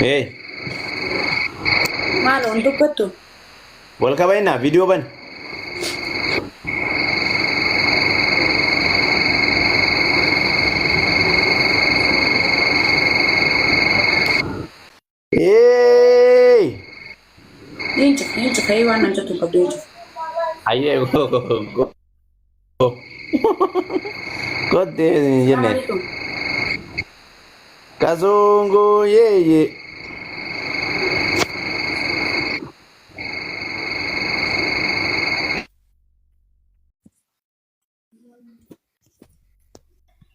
Hey, Maal on dubbattu? wal kabaynaa viidiyoo ban. Hey, Inchi kai waan anjatu qabdu inchi. ayyee go. Kotte jenne. Assalamualaikum. Kazungu yeye.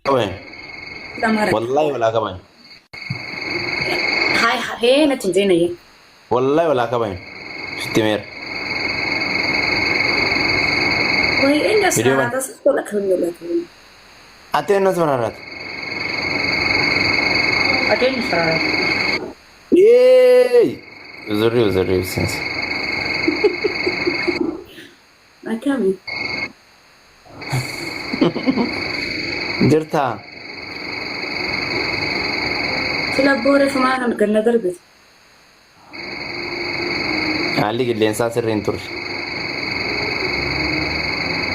Kabayn. Damara. Wallahi wala kabayn. Hai na tinjena ye. Wallahi wala kabayn. Istimer. Wai inda Video ban. sarata su la kan yola kan. Ate nas mararat. Aten sarata. Yey. Uzuri sense. Akami. Jirta. Sila bore fumana ganna darbit. Ali gilleensaa sirriin turre.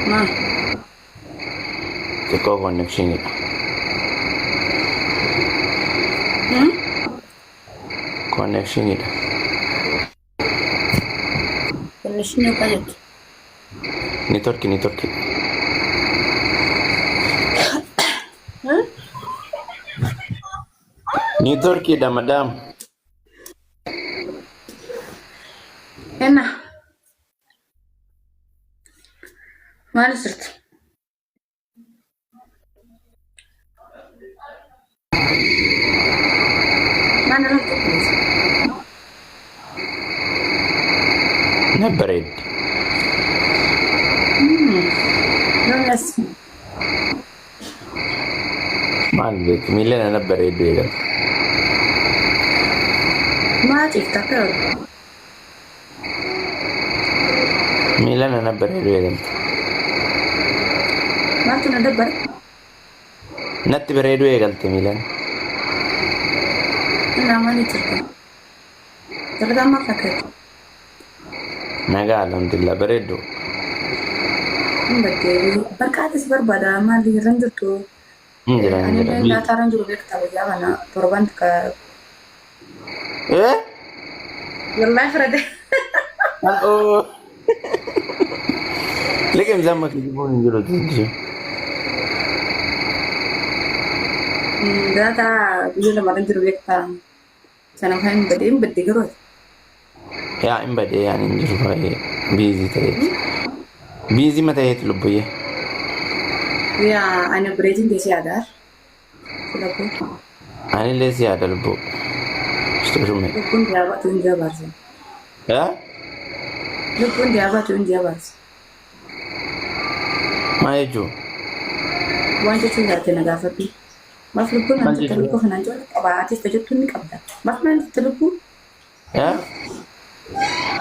Ma. Xiqqoo connectionidha. Connectionidha. Ganna shine kayat. Ni torki. Ni torkidha madam. Enna. Maal sirti? Mana rakku? Nabbareed. Yes. Maal beek miilana nabbareed beekan. Ma tiktakar. Miilana nabbareed beekan. Ma tu nadabbar. Natti bareedu eegalte miilana. Ina mani tirta. Tirta ma fakat. Nagaa alhamdulillah bareedu. Bakkee barkaatis barbaada maali ranjirtu. Injira. Ani nyaata ranjiru beektaa wayyaa kana torban ka Eh? wallahi farade. Oh. Lekin zama kijibuun injiru tinji. Nyaata biyya lama ranjiru beektaa. Sana kan badde garuu. Yaa in badee yaan injiru baay'ee biizii ta'eeti. Biizii ma ta'eeti lubbuyye. Yaa ani bireetiin deesee aadaa. Silakku Anillee si yaada lubbuu. Ishtuushume. lubbuun diyaabatu hin jabaarsa. Yaa? Lubbuun diyaabatu hin jabaarsa. Maal jechuun? Waan jechuun taate na gaafadhu. Maaf lubbuun an jette lubbuu kanaan jala qabaatis tajaajilu ni qabda. Maaf naan jette lubbuu? Yaa?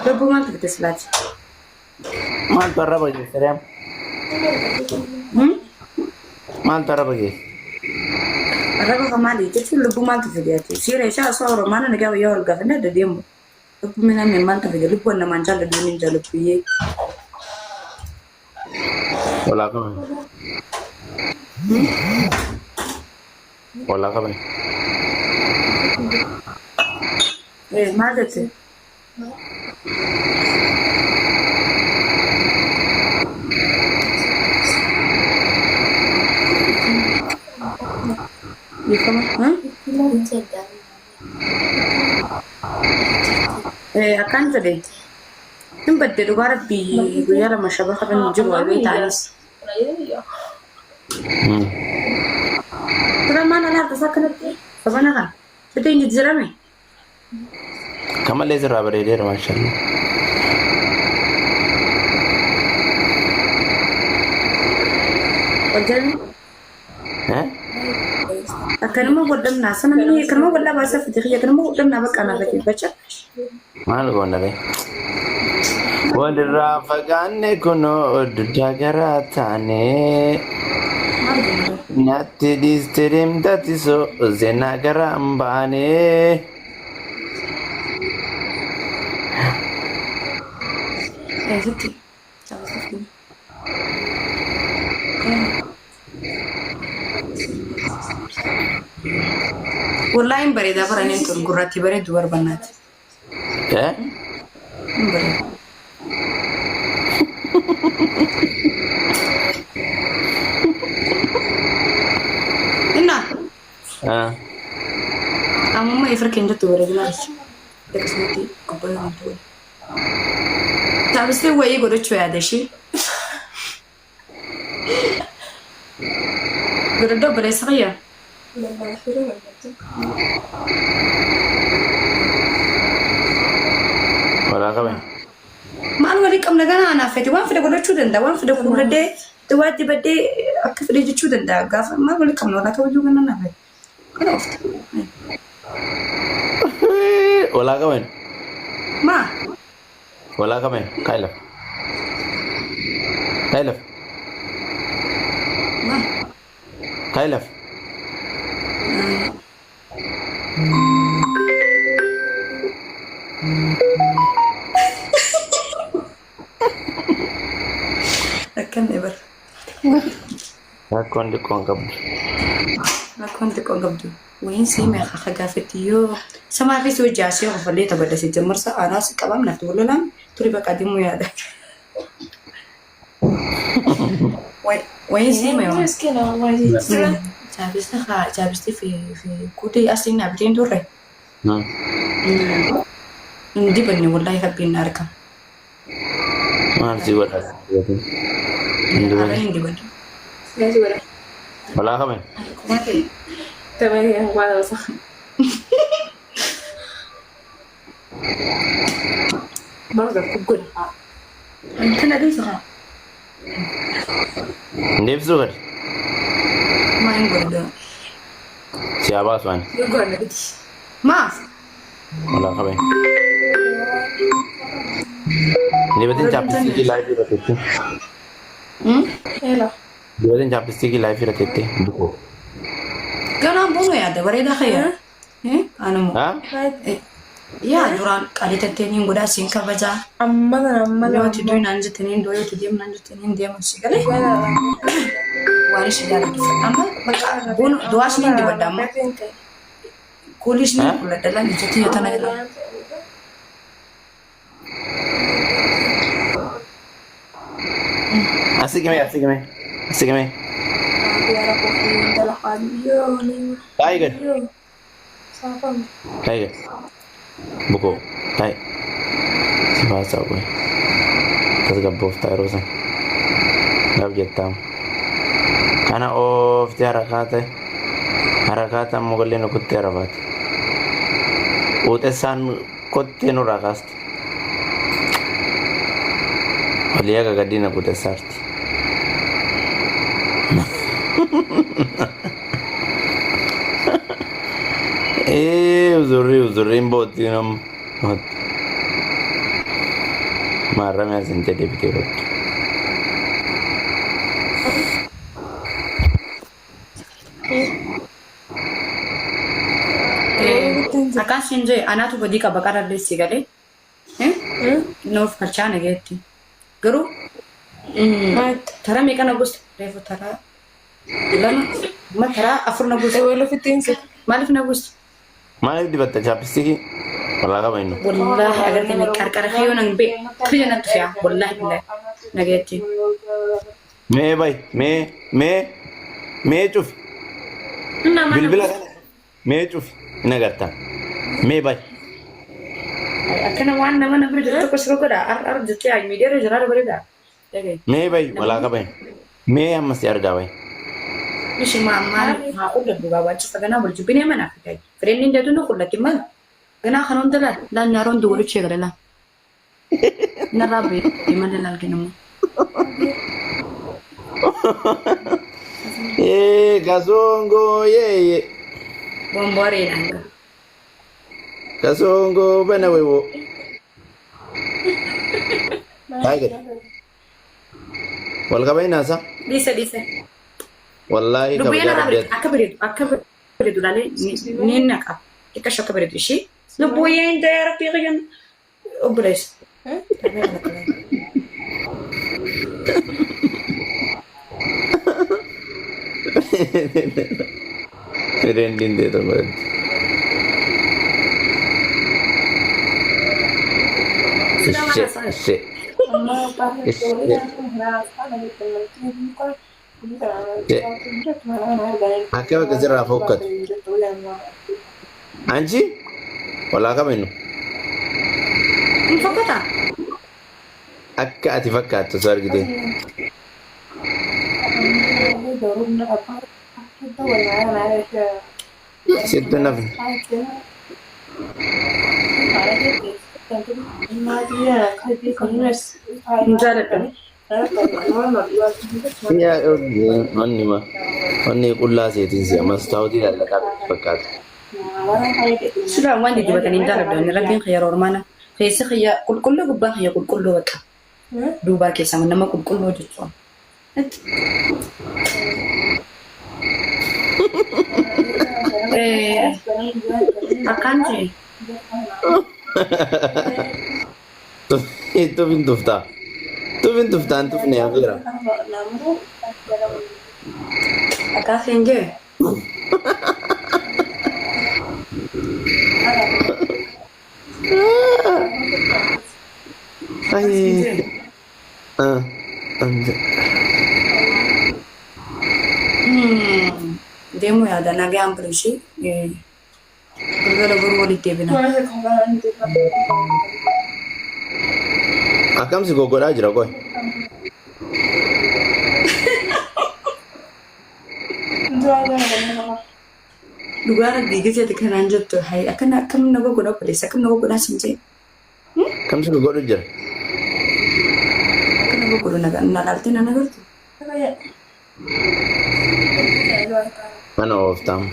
Lubbuu maal fide silaati? Maaltu arraba geesse reem? Maaltu arraba geesse? Arraba kan maali jechuun lubbuu maaltu fide ati? Siira isaa osoo oromaana nagaa wayyaa wal gaafanne adda deemu. Lubbuu mina min maaltu fide? Lubbuun namaan jala duuniin jala lubbuyyee. Walaa qaban. Walaa qaban. Maal jette? Beekama? Akkaan jedhe hin badde dhugaa rabbii guyyaa lama shaba qaban jiru wabii ta'anis. Tura mana laata isaa kanatti sabana kan fite hin jijjiirame. Kamallee sirraa bareedeera maashaallah. Wajjirame Eh? akkanuma godhamnaa sana namni akkanuma godhaa baasaa fite kiyya akkanuma godhamnaa bakka anaaf ati bacha. Maal goona ree? Walirraa fagaanne kunoo duddaa garaa taane. Natti dhiiste deemtati so seenaa gara hin baane. ستي والله إن بريد أبرا ننتو القراتي بريد دوار بنات ايه إن بريد إنا أمم يفركين جتو بريد ناس دك سمتي قبل ننتو تعبستي هو يقول شوي هذا شيء بريدو بريد صغير ولا كمان ما أنا وليك أم نجانا أنا فتي وان في دقولة شو دندا وان في دقولة ده توادي بدي أكيد ريج شو دندا قاف ما وليك أم ولا توجو جنا نبي كده أفت ولا كمان ما ولا كمان كايلف كايلف ما كايلف لكن إبر ما كون قبل ما كنت قبض وين سيمي خا فتيو سما في سو جاسي وفلي تبدا سيجمر سا انا سكبام نفت ولا لا تري بقى ديمو يا ده وين سيمي مسكينة والله جابستي في كوتي أصلي نابتين دوري ندي بني والله يحبين ناركم ما نسي ولا ندي بني ولا كمان تمام والله صح برضه كقول أنت نادي صح نيف زوجر ما ينقول siapa Swan يقول لك ما ولا كمان Dibatin chapstick की लाइफ ही रखते يلا dibatin chapstick की लाइफ ही रखते बुको كنا بونو يا ده بريدة خير أنا مو ها يا دوران قالت التنين قدا سينكا بجا أما لو تدوين أنجا تنين دويو تديم أنجا تنين ديم الشغالة واري شغالة أما بقى بونو دواش نين دي بدام كوليش نين كل دلان جتي يتنايلا asik kami tiger tiger buko tai si bahasa gue terus gabuf terusan gab jettam kana of ti harakata mogoleno kutte rabat utesan kotte no rakast waliaga gadina kutte sarti uzuri mboti nam marra me hacen jadi pikir akan sinjoi anatu bodi ka bakara le sigale no farcha negetti garu tara me kana gust refu tara ilana ma tara afurna gust ولا في التنسى malif na gust mana dibatta chapstick wala ka baino والله agar kami karkar khayo nang be tuya na tuya wallahi billahi negetti me bay me chuf bilbila me chuf nagarta me bay akana wanna mana beri jatuh kesro kada ar jatuh ay media re jarar beri da lagi me bay wala ka bain me amma si arga bay مش ما أقول لك بابا شوف أنا برجو بيني ما نافع فريني ده تنو كله كمان أنا خنون دلا لا نارون دوري شيء غير لا نرابي كمان لا الكلام kasongo ye بومباري لانغا kasongo bana wewo tiger wal ka bain asa ليسا wallahi ka لبينا bajar رابط أكبر دولاني نينك إيش أكبر دشي لبوين ده ربي غيان أبليس Rendin deh tuh buat. Sudah mana saya? Shit. Akka kasirraa fokkatu. Anchi? Walaa kaminu? Fakkaata? Akka ati fakkaattu osoo argite. Sittu nafni. Hin jaalladha. Iya, onni ma. Onni qullaa seetiin si'a mastaawutii lallaqaa fakkaata. Sudah waan dibatanii hin jaalladha. Rabbiin khayya ormaana. Keessi khayya qulqulluu gubbaa khayya qulqulluu bakka. Duubaa keessaa nama qulqulluu jechuudha. Akkaan ta'e. Itu bintufta. Itu bintufta antu ne avera. Akkaan seenjee. Ay. Anda. Deemu yaada nagaan bulishee. Galgala boruu walitti deebina. Akkam si goggodhaa jira qoy. Dhugaa rabbii gizeeti kanaan jettu hayi akkam na goggodhaa obboleessa akkam na goggodhaa siin jee. Akkam si goggodhu jira. Akka na goggodhu na dhaaltee na nagartu. Mana ooftaam.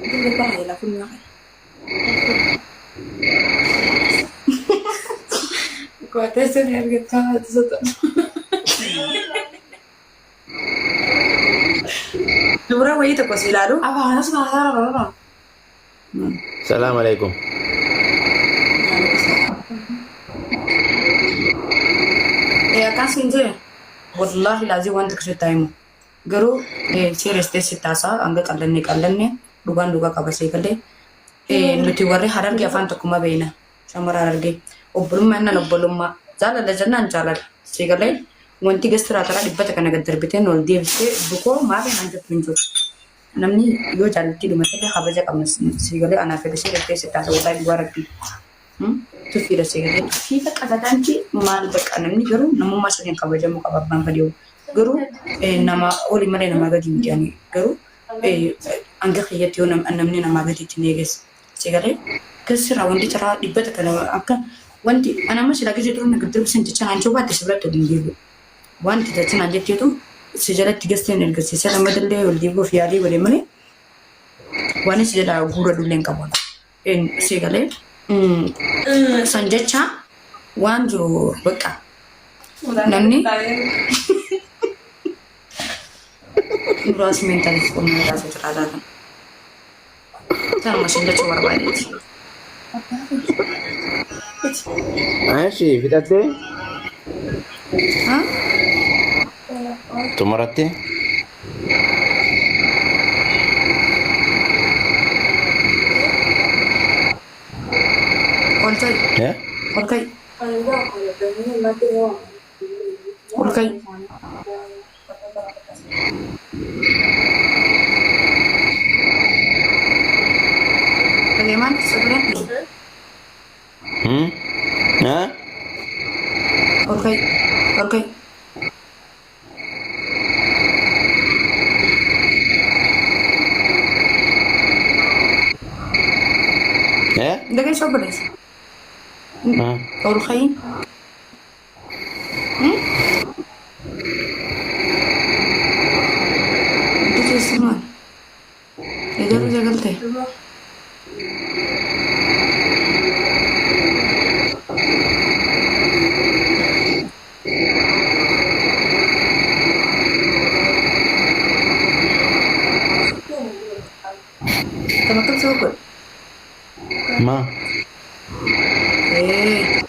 Dili bahay la kun laki. Kuwate sen herget kahati sota. Dura wayita ko silalo. Aba nas na sara baba. Salam alaikum. Ya kasin je. Wallahi lazim wanti kusitaimu. Garuu seerestee sittaasaa hanga qallanne dhugaan dhugaa qabasee galee nuti warri harargee afaan tokkummaa beena shamara harargee obbolummaa innan obbolummaa jaalala jennaan jaalala see galee wanti gastiraa taraa dhibbata kana gad darbiteen ol deebisee bukoo maafii naan jettu hin jiru namni yoo jaallattii dhumatee kabaja qabna see galee anaaf fedhe seerestee sittaasa wallahi dhugaa rabbii tuffiidha see galee tuffiidha qabataanchi maal baqa namni garuu namummaa saniin kabajamuu qaba abbaan fadhiyoo. Garuu nama oli malee nama gadi miti ani garuu hanga kiyyatti yoo namni namaa gadiitti ni eeges sigalee kasirraa wanti ciraa dhibbata kana akka wanti anamma silaa gisee turuu nagabdee bisan jecha naan joobaatti sibirratti waliin deebi'u wanti jecha naan jetteetu si jalatti gasteen ergasiisa nama dallee wal deebi'uuf yaalii godhe malee waan si jalaa guura dulleen qabu sigalee san jecha waan jiru bakka namni Nuras mentalis komunitas terhadap sama masih ada coba balik. Ashi, fitate? Hah? Tumarate? Kolkai. Ya? Kolkai. Kolkai. Bagaimana sebenarnya? Hah? Oke. Ya? Udah kan coba deh. Hah? Oke. Itu sih semua. Itu harus jaga teh. ما ايه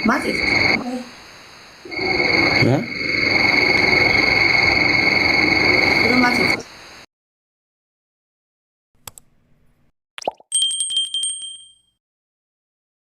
ما تقلت